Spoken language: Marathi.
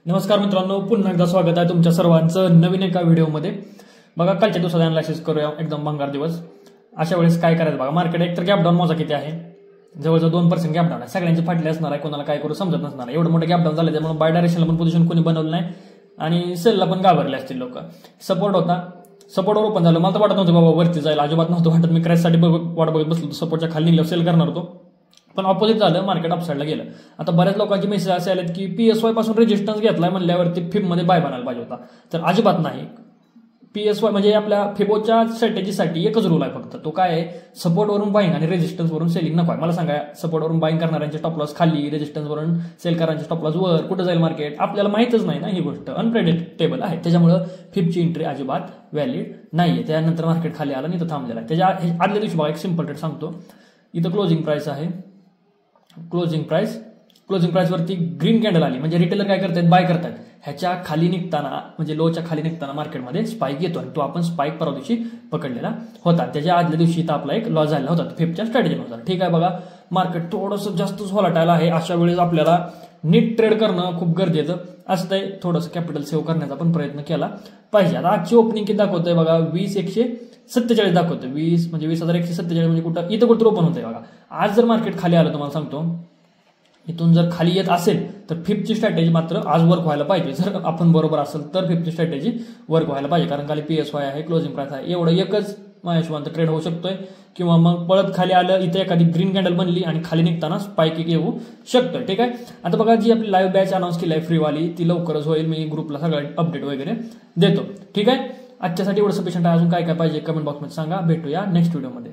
नमस्कार मित्रांनो, पुन्हा एकदा स्वागत आहे तुमच्या सर्वांचं नवीन एका व्हिडिओमध्ये। बघा, कालच्या दिवसाचा अनालिसिस करूया। एकदम भंगार दिवस। अशा वेळेस काय करायचं बघा, मार्केट एकतर गॅप डाऊन मोजा किती आहे, जवळजवळ 2% गॅप डाऊन आहे। सगळ्यांची फाटली असणार आहे, कोणाला काय करू समजत नसणार आहे। एवढं मोठं गॅप डाऊन झालं त्यामुळे बाय डायरेक्शनला पण पोझिशन कोणी बनवलं नाही आणि सेलला पण घाबरले असतील लोक। सपोर्ट होता, सपोर्टवर ओपन झालं। मला तर वाटत नव्हतं बाबा वरती जाईल, अजिबात नव्हतं वाटत। मी क्रॅशसाठी वाट बघत बसलो, सपोर्टच्या खाली निघलं सेल करणार होतो, पण ऑपोजिट झालं, मार्केट अपसाइडला गेलं। आता बऱ्याच लोकांचे मेसेज असे आलेत की पीएसवाय पासून रेजिस्टन्स घेतलाय म्हणल्यावरती फिब मध्ये बाय बनायला पाहिजे होता, तर अजिबात नाही। पीएसवाय म्हणजे आपल्या फिबोच्या स्ट्रॅटेजीसाठी एकच रूल आहे फक्त, तो काय आहे, सपोर्ट वरून बाईंग आणि रेजिस्टन्स वरून सेलिंग नको आहे। मला सांगा, सपोर्ट वरून बाईंग करणाऱ्यांचे स्टॉप लॉस खाली, रेजिस्टन्स वरून सेल करणाऱ्यांचे स्टॉप लॉस वर, कुठे जाईल मार्केट आपल्याला माहितच नाही ना, ही गोष्ट अनप्रेडिक्टेबल आहे। त्याच्यामुळे फिबची एंट्री अजिबात व्हॅलिड नाहीये। त्यानंतर मार्केट खाली आलं आणि इथं थांबलेला आहे। त्याच्या आदल्या दिवशी बघा, एक सिंपल ट्रेड सांगतो। इथं क्लोजिंग प्राइस आहे, क्लोजिंग प्राइस वरती ग्रीन कॅन्डल आली म्हणजे रिटेलर काय करतात, बाय करतात। ह्याच्या खाली निघताना म्हणजे लोच्या खाली निघताना मार्केटमध्ये स्पाइक येतो आणि तो आपण स्पाइक परवा दिवशी पकडलेला होता। त्याच्या आदल्या दिवशी तर आपला एक लॉस झाला होता फिबच्या स्ट्रॅटेजीनुसार। ठीक आहे, बघा मार्केट थोडंसं जास्तच व्हॉलाटाईल आहे। अशा वेळेस आपल्याला नीट ट्रेड करणं खूप गरजेचं असतंय। थोडंसं कॅपिटल सेव्ह करण्याचा पण प्रयत्न केला पाहिजे। आता आजची ओपनिंग किती दाखवतंय बघा, 20,147 दाखवतोय। 20,147 म्हणजे कुठं इथं कुठं ओपन होतंय बघा। आज जर मार्केट खाली आलं, तुम्हाला सांगतो, इथून जर खाली येत असेल तर फिबची स्ट्रॅटेजी मात्र आज वर्क व्हायला पाहिजे। जर आपण बरोबर असेल तर फिबची स्ट्रॅटेजी वर्क व्हायला पाहिजे, कारण खाली पीएसवाय आहे, क्लोजिंग प्राइस आहे। एवढं एकच माझ्या ट्रेड होऊ शकतोय, किंवा मग पळत खाली आलं, इथे एखादी ग्रीन कॅन्डल बनली आणि खाली निघताना स्पाइक येऊ शकतोय। ठीक आहे, आता बघा, जी आपली लाईव्ह बॅच अनाऊन्स केली आहे फ्रीवाली, ती लवकरच होईल। मी ग्रुपला सगळं अपडेट वगैरे देतो। ठीक आहे, आजच्यासाठी एवढं सफिशियंट आहे। अजून काय काय पाहिजे कमेंट बॉक्समध्ये सांगा। भेटूया नेक्स्ट व्हिडिओमध्ये।